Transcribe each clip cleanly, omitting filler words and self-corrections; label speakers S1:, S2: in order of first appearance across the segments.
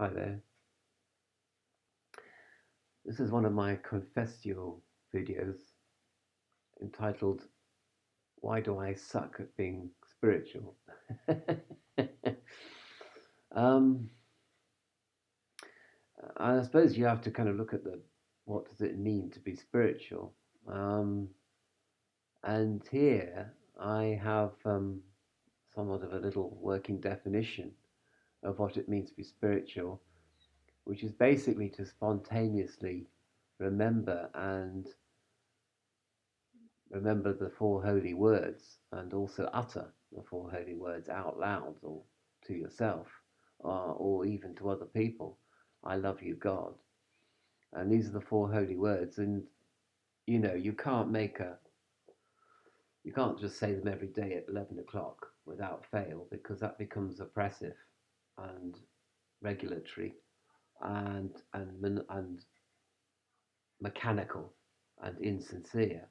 S1: Hi there. This is one of my Confessio videos entitled Why Do I Suck at Being Spiritual? um, I suppose you have to kind of look at what does it mean to be spiritual? Um, and here I have somewhat of a little working definition of what it means to be spiritual, which is basically to spontaneously remember and remember the four holy words and also utter the four holy words out loud or to yourself or even to other people. I love you, God. And these are the four holy words. And you can't just say them every day at 11 o'clock without fail because that becomes oppressive and regulatory and mechanical and insincere.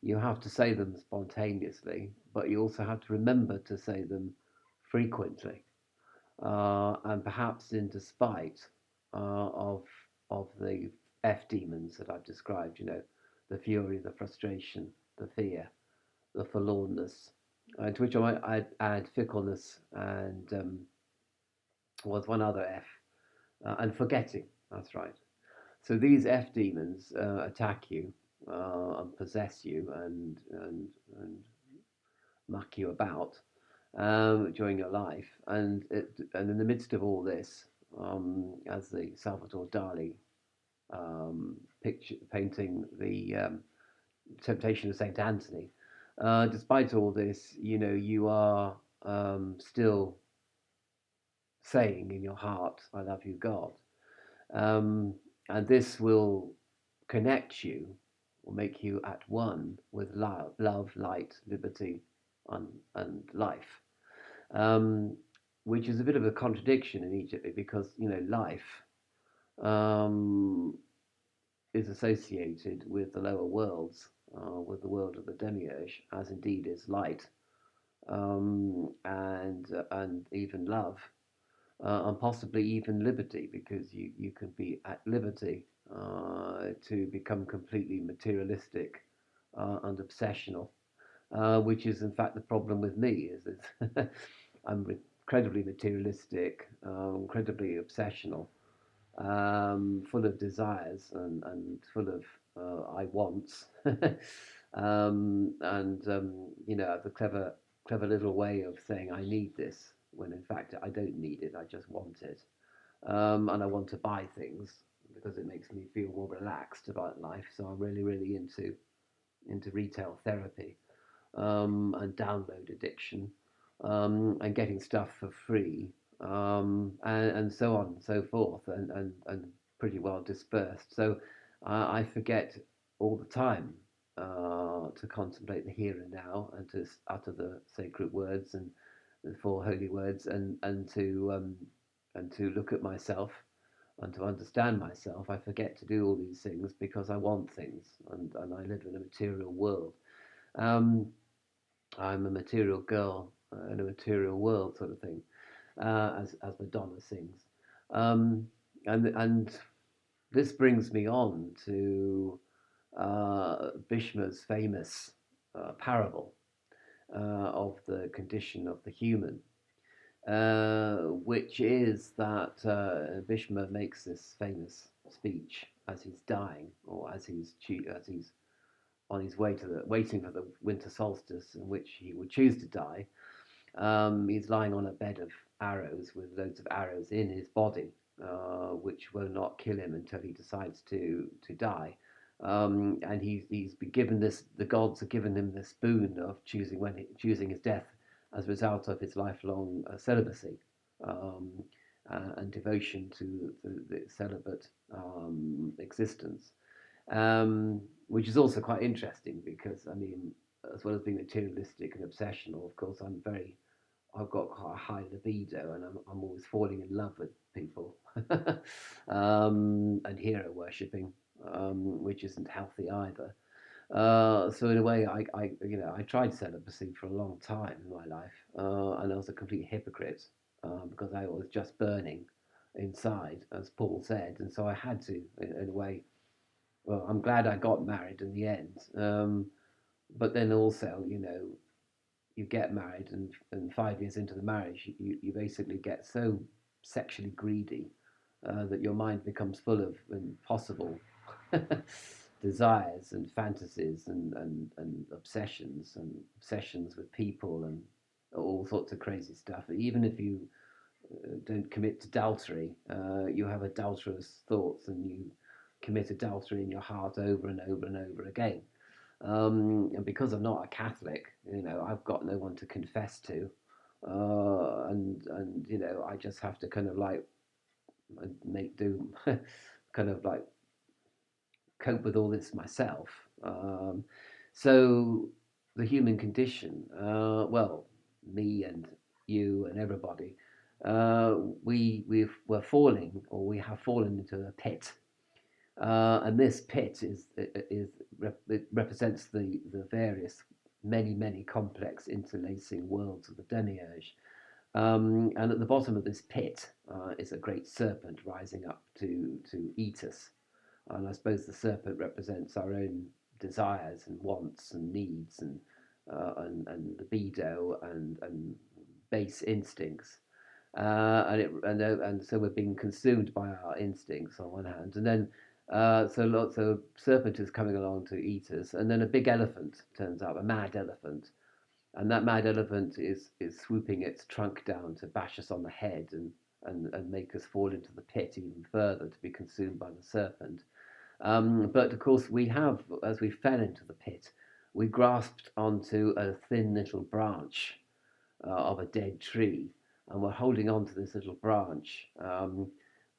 S1: You have to say them spontaneously, but you also have to remember to say them frequently, and perhaps in despite of the F demons that I've described. The fury, the frustration, the fear, the forlornness, to which I might add fickleness and was one other F, and forgetting. That's right. So these F demons attack you and possess you and muck you about during your life. And in the midst of all this, as the Salvador Dali picture painting the Temptation of Saint Anthony, despite all this, you are still saying in your heart, "I love you, God," um, and this will connect you, will make you at one with love, light, liberty, and life. um, which is a bit of a contradiction in Egypt because life um, is associated with the lower worlds, with the world of the Demiurge, as indeed is light, and even love, and possibly even liberty, because you can be at liberty to become completely materialistic and obsessional, which is in fact the problem with me. Is I'm incredibly materialistic, incredibly obsessional, full of desires and full of I wants, and the clever little way of saying I need this when in fact I don't need it. I just want it, and I want to buy things because it makes me feel more relaxed about life. So I'm really into retail therapy, and download addiction, and getting stuff for free, and so on and so forth, and pretty well dispersed. So I forget all the time to contemplate the here and now and to utter the sacred words and the four holy words and to look at myself and to understand myself. I forget to do all these things because I want things, and I live in a material world. Um, I'm a material girl in a material world, sort of thing, as Madonna sings, um, and this brings me on to Bhishma's famous parable of the condition of the human, which is that Bhishma makes this famous speech as he's dying, or as he's on his way to the waiting for the winter solstice, in which he would choose to die. He's lying on a bed of arrows with loads of arrows in his body, which will not kill him until he decides to die. And he's been given this. The gods have given him this boon of choosing his death as a result of his lifelong celibacy, um, and devotion to the celibate existence, which is also quite interesting because, I mean, as well as being materialistic and obsessional, of course, I've got quite a high libido, and I'm always falling in love with people, and hero worshipping, which isn't healthy either. So in a way, I tried celibacy for a long time in my life, and I was a complete hypocrite because I was just burning inside, as Paul said, and so I had to, in a way. Well, I'm glad I got married in the end, but then also, you get married, and 5 years into the marriage, you basically get so sexually greedy that your mind becomes full of impossible desires and fantasies and obsessions with people and all sorts of crazy stuff. Even if you don't commit adultery, you have adulterous thoughts and you commit adultery in your heart over and over and over again. And because I'm not a Catholic, I've got no one to confess to, and I just have to kind of like make do, kind of like cope with all this myself. So the human condition, well, me and you and everybody, we're falling, or we have fallen into a pit. And this pit it represents the various many complex interlacing worlds of the Demiurge. And at the bottom of this pit is a great serpent rising up to eat us. And I suppose the serpent represents our own desires and wants and needs and libido and base instincts. And so we're being consumed by our instincts on one hand, and then so serpent is coming along to eat us, and then a big elephant turns up, a mad elephant, and that mad elephant is swooping its trunk down to bash us on the head and make us fall into the pit even further to be consumed by the serpent. But of course, as we fell into the pit, we grasped onto a thin little branch of a dead tree, and we're holding on to this little branch.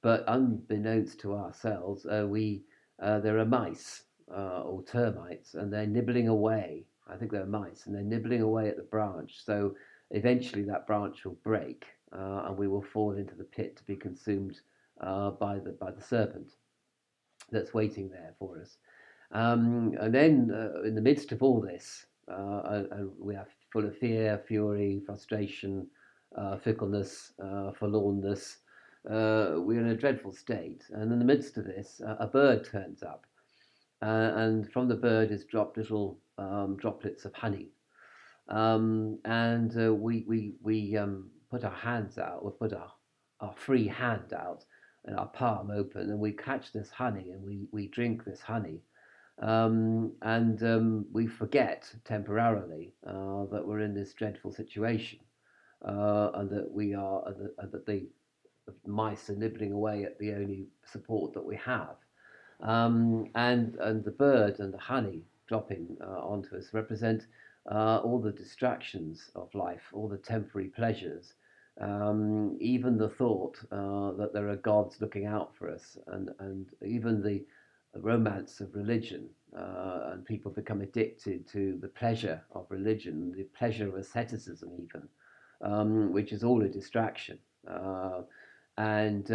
S1: But unbeknownst to ourselves, there are mice or termites, and they're nibbling away. I think they're mice, and they're nibbling away at the branch. So eventually, that branch will break, and we will fall into the pit to be consumed by the serpent that's waiting there for us. And then, in the midst of all this, we are full of fear, fury, frustration, fickleness, forlornness. We're in a dreadful state. And in the midst of this, a bird turns up. And from the bird is dropped little droplets of honey. And we put our hands out, we put our free hand out and our palm open, and we catch this honey and we drink this honey. And we forget temporarily that we're in this dreadful situation, and that the mice are nibbling away at the only support that we have. And the bird and the honey dropping onto us represent all the distractions of life, all the temporary pleasures, even the thought that there are gods looking out for us, and even the romance of religion. And people become addicted to the pleasure of religion, the pleasure of asceticism, even, which is all a distraction. And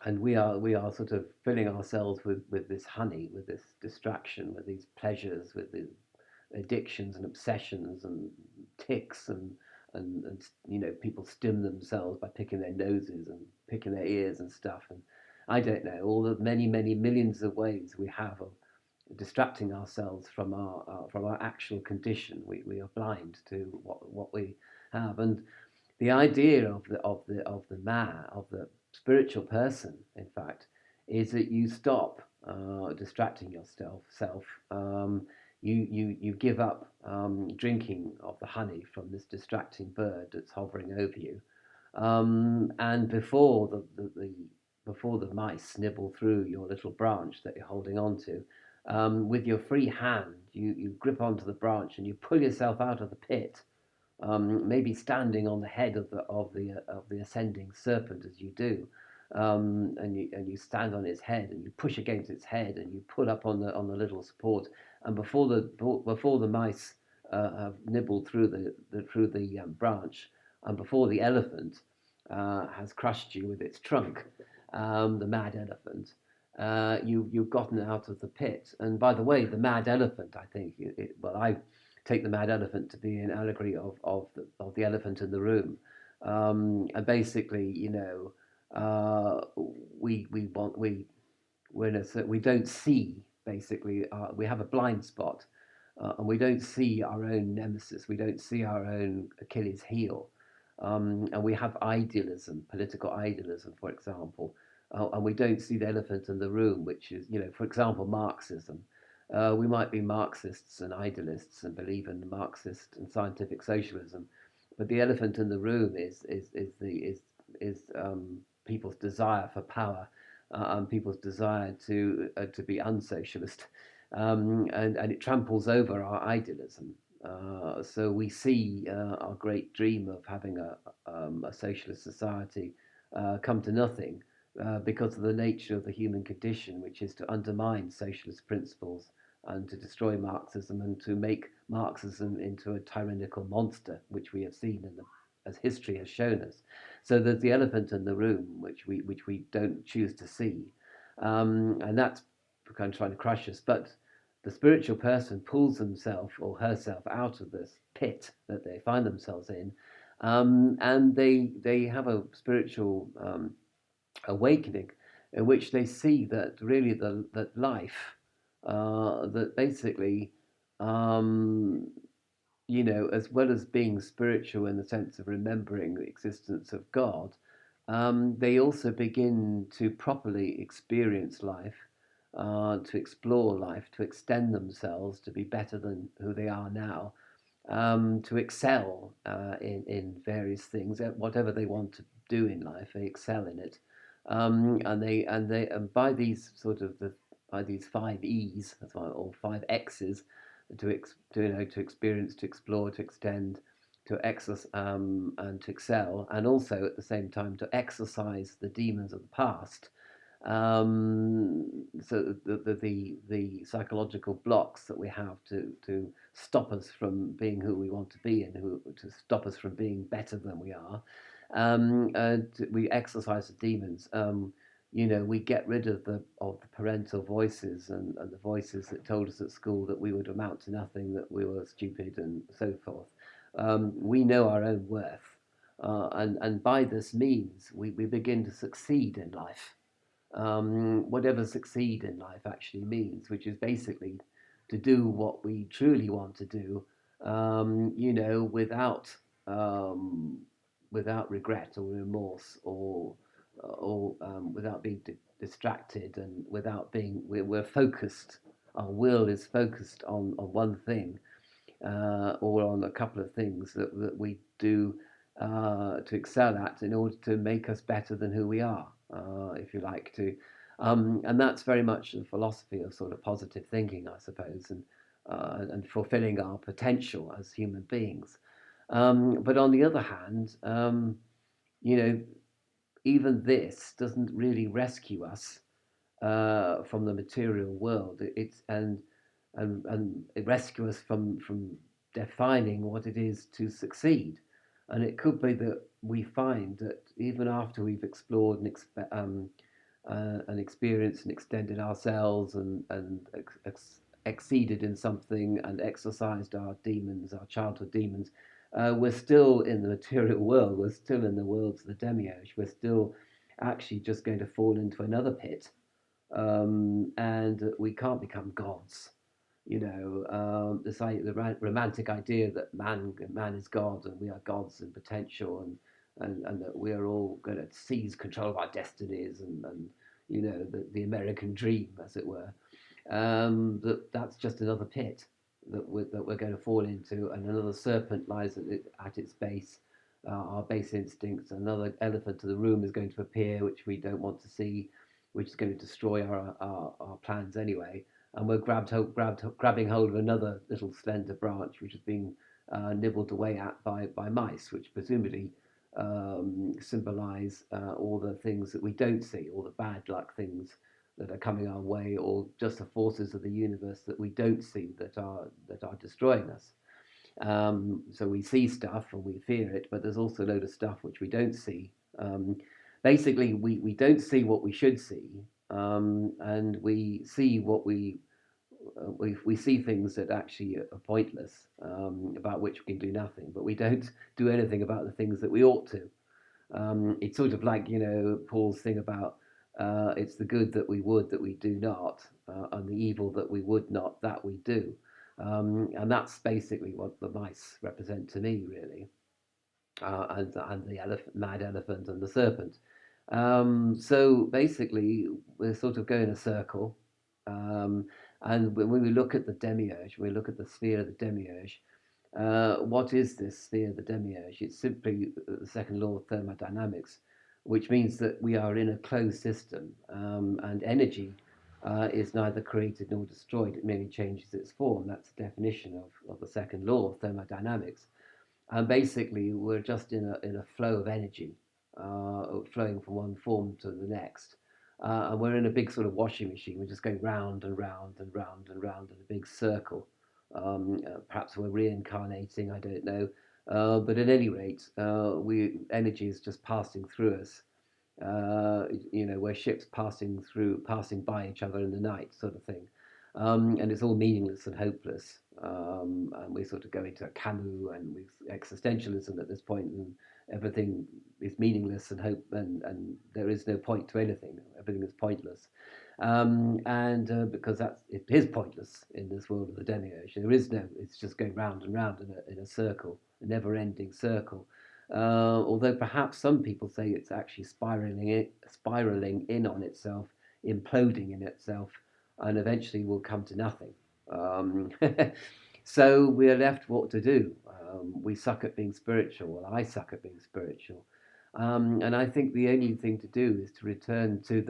S1: and we are sort of filling ourselves with this honey, with this distraction, with these pleasures, with the addictions and obsessions and tics and people stim themselves by picking their noses and picking their ears and stuff, and I don't know, all the many millions of ways we have of distracting ourselves from our actual condition. We are blind to what we have. And the idea of the spiritual person, in fact, is that you stop distracting yourself. You give up drinking of the honey from this distracting bird that's hovering over you, and before the mice nibble through your little branch that you're holding on to, with your free hand, you grip onto the branch and you pull yourself out of the pit, maybe standing on the head of the ascending serpent as you do, and you stand on its head and you push against its head and you pull up on the little support, and before the mice have nibbled through the branch, and before the elephant has crushed you with its trunk, the mad elephant. You've gotten out of the pit. And by the way, the mad elephant, I think, I take the mad elephant to be an allegory of the elephant in the room. And basically, uh, we want we don't see basically. We have a blind spot, and we don't see our own nemesis. We don't see our own Achilles heel, and we have idealism, political idealism, for example, and we don't see the elephant in the room, which is, for example, Marxism. We might be Marxists and idealists and believe in Marxist and scientific socialism, but the elephant in the room is people's desire for power, and people's desire to be unsocialist, and it tramples over our idealism. So we see our great dream of having a socialist society come to nothing because of the nature of the human condition, which is to undermine socialist principles and to destroy Marxism and to make Marxism into a tyrannical monster, which we have seen as history has shown us. So there's the elephant in the room, which we don't choose to see, and that's kind of trying to crush us. But the spiritual person pulls himself or herself out of this pit that they find themselves in, and they have a spiritual awakening in which they see that really that life, that basically, um, as well as being spiritual in the sense of remembering the existence of God, they also begin to properly experience life, to explore life, to extend themselves, to be better than who they are now, to excel in various things, whatever they want to do in life, they excel in it, and by these by these five E's, that's why, or five X's, to experience, to explore, to extend, to exercise, and to excel, and also at the same time to exercise the demons of the past. So the psychological blocks that we have to stop us from being who we want to be and to stop us from being better than we are. We exercise the demons. We get rid of the parental voices and the voices that told us at school that we would amount to nothing, that we were stupid, and so forth. We know our own worth, and by this means, we begin to succeed in life, whatever succeed in life actually means, which is basically to do what we truly want to do, um, without regret or remorse, or without being distracted, and without being we're focused. Our will is focused on one thing, or on a couple of things that we do to excel at in order to make us better than who we are, if you like to. And that's very much the philosophy of sort of positive thinking, I suppose, and fulfilling our potential as human beings. But on the other hand, you know, even this doesn't really rescue us from the material world. And it rescue us from defining what it is to succeed. And it could be that we find that even after we've explored and experienced and extended ourselves, and exceeded in something and exercised our demons, our childhood demons, we're still in the material world. We're still in the worlds of the Demiurge. We're still actually just going to fall into another pit, and we can't become gods. The romantic idea that man is God and we are gods in potential, and that we are all going to seize control of our destinies, and the American dream, as it were. That's just another pit that we're going to fall into, and another serpent lies at its base, our base instincts. Another elephant in the room is going to appear, which we don't want to see, which is going to destroy our plans anyway. And we're grabbing hold of another little slender branch, which is being nibbled away at by mice, which presumably symbolize all the things that we don't see, all the bad luck things that are coming our way, or just the forces of the universe that we don't see, that are destroying us. So we see stuff and we fear it, but there's also a load of stuff which we don't see. Basically, we don't see what we should see, and we see we see things that actually are pointless, about which we can do nothing, but we don't do anything about the things that we ought to. It's sort of like, Paul's thing about it's the good that we would that we do not, and the evil that we would not that we do. And that's basically what the mice represent to me, really, and the mad elephant and the serpent. So basically, we're sort of going a circle. Um, and when we look at the demiurge, we look at the sphere of the demiurge. What is this sphere of the demiurge? It's simply the second law of thermodynamics, which means that we are in a closed system, and energy is neither created nor destroyed. It merely changes its form. That's the definition of the second law of thermodynamics. And basically, we're just in a flow of energy, flowing from one form to the next. And we're in a big sort of washing machine. We're just going round and round and round and round in a big circle. Perhaps we're reincarnating, I don't know. But at any rate, energy is just passing through us. Where ships passing by each other in the night, sort of thing. And it's all meaningless and hopeless. And we sort of go into a Camus and existentialism at this point, and everything is meaningless and hope, and there is no point to anything. Everything is pointless, and because it is pointless in this world of the demiurge. There is no. It's just going round and round in a circle, a never-ending circle. Although perhaps some people say it's actually spiraling in on itself, imploding in itself, and eventually will come to nothing. Um, so we're left what to do. We suck at being spiritual. Well, I suck at being spiritual. And I think the only thing to do is to return to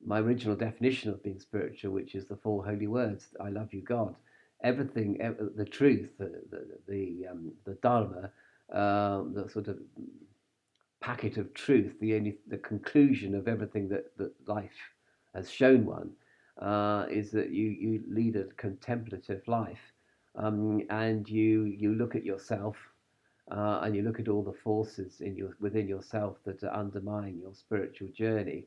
S1: my original definition of being spiritual, which is the four holy words: "I love you, God." Everything, the truth, the Dharma, the sort of packet of truth, the conclusion of everything that life has shown one, is that you lead a contemplative life, and you look at yourself, and you look at all the forces within yourself that are undermining your spiritual journey,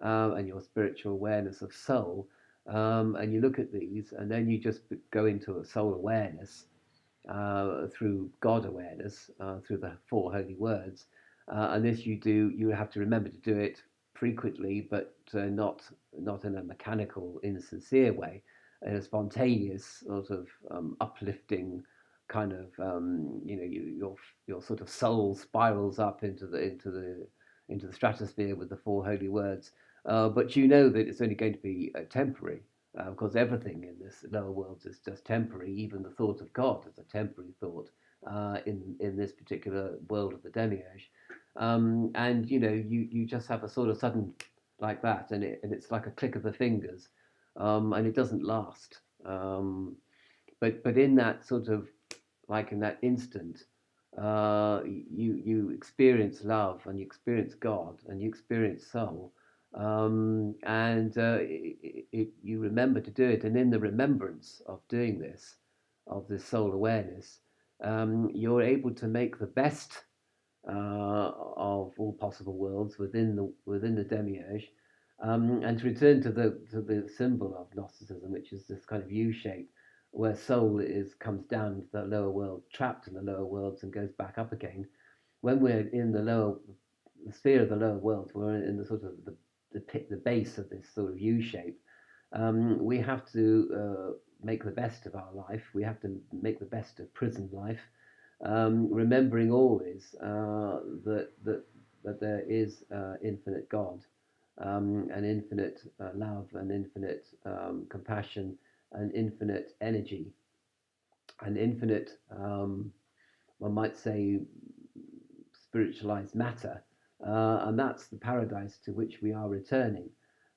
S1: and your spiritual awareness of soul, and you look at these, and then you just go into a soul awareness, through God awareness, through the four holy words. And this you have to remember to do it frequently, but not in a mechanical, insincere way, in a spontaneous, sort of uplifting kind of, your sort of soul spirals up into the stratosphere with the four holy words. But you know that it's only going to be temporary. Of course, everything in this lower world is just temporary. Even the thought of God is a temporary thought, in this particular world of the demiurge. And you just have a sort of sudden like that, and it's like a click of the fingers, and it doesn't last. But in that sort of, like in that instant, you experience love, and you experience God, and you experience soul, and you remember to do it, and in the remembrance of doing this, of this soul awareness, you're able to make the best of all possible worlds within the demiurge, and to return to the symbol of Gnosticism, which is this kind of U shape, where soul comes down to the lower world, trapped in the lower worlds, and goes back up again. When we're in the sphere of the lower world, we're in the sort of the base of this sort of U shape. We have to make the best of our life. We have to make the best of prison life, remembering always that there is infinite God, and infinite love, and infinite compassion, and infinite energy, and infinite, one might say, spiritualized matter, and that's the paradise to which we are returning.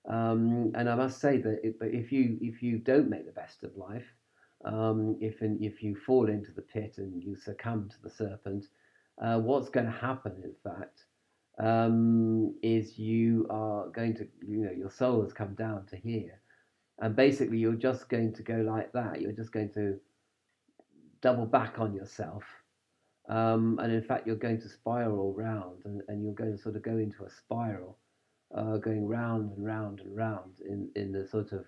S1: And I must say that if you don't make the best of life, if you fall into the pit and you succumb to the serpent, what's going to happen, in fact, is you are going to, your soul has come down to here, and basically you're just going to go like that. You're just going to double back on yourself, and in fact, you're going to spiral round, and you're going to sort of go into a spiral, going round and round and round in the sort of,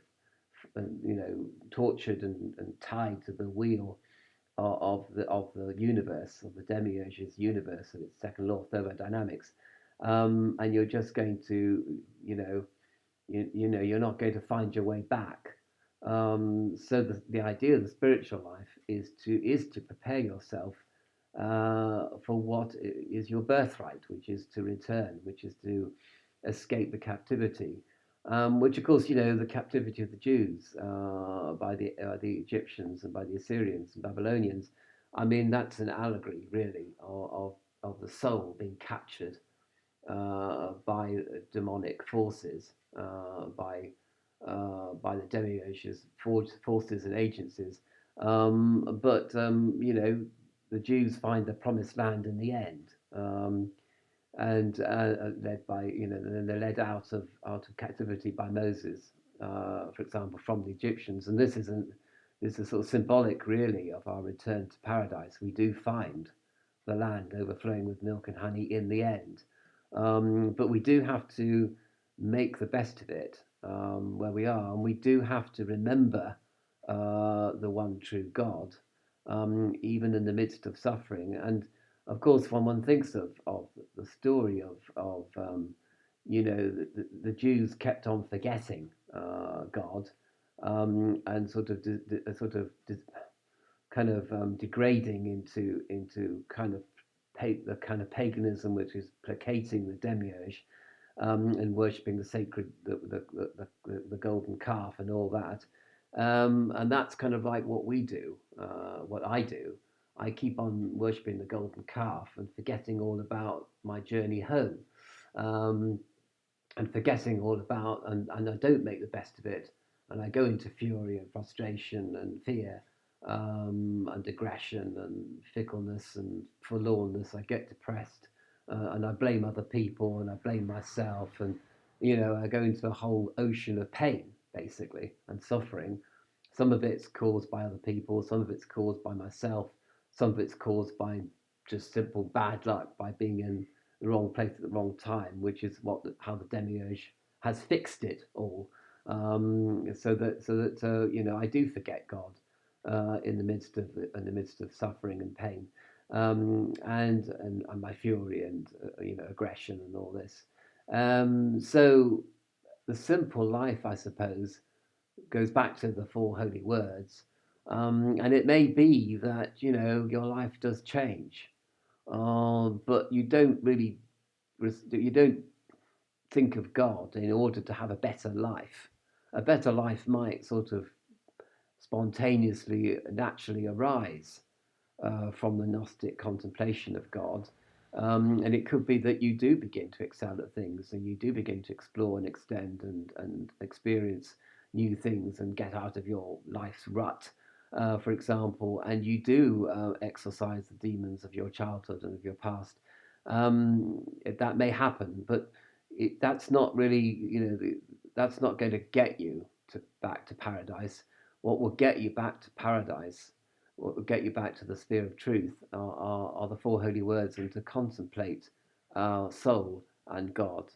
S1: tortured and tied to the wheel, of the universe, of the Demiurge's universe and its second law of thermodynamics, and you're just going to, you're not going to find your way back. So the idea of the spiritual life is to prepare yourself for what is your birthright, which is to return, which is to escape the captivity, which of course, the captivity of the Jews by the Egyptians and by the Assyrians and Babylonians. I mean, that's an allegory, really, of the soul being captured by demonic forces, by the demiurges, forces and agencies. But the Jews find the promised land in the end, and led by then they're led out of captivity by Moses, for example, from the Egyptians. And this is sort of symbolic, really, of our return to paradise. We do find the land overflowing with milk and honey in the end. But we do have to make the best of it where we are, and we do have to remember the one true God, even in the midst of suffering. And of course, when one thinks of the story of the Jews kept on forgetting God, and kind of degrading into the kind of paganism which is placating the demiurge, and worshipping the sacred the golden calf and all that, and that's kind of like what we do, what I do. I keep on worshipping the golden calf and forgetting all about my journey home, um, and forgetting all about, and I don't make the best of it, and I go into fury and frustration and fear, and aggression and fickleness and forlornness. I get depressed, and I blame other people and I blame myself, and I go into a whole ocean of pain basically and suffering. Some of it's caused by other people, some of it's caused by myself, some of it's caused by just simple bad luck, by being in the wrong place at the wrong time, which is how the demiurge has fixed it all. So that I do forget God in the midst of suffering and pain, and my fury and aggression and all this. So the simple life, I suppose, goes back to the four holy words, and it may be that your life does change, but you don't think of God in order to have a better life. A better life might sort of spontaneously, naturally arise from the Gnostic contemplation of God. And it could be that you do begin to excel at things, and you do begin to explore and extend and experience new things and get out of your life's rut, for example, and you do exorcise the demons of your childhood and of your past. That may happen, but that's not really, that's not going to get you back to paradise. What will get you back to paradise, what will get you back to the sphere of truth, are the four holy words, and to contemplate soul and God.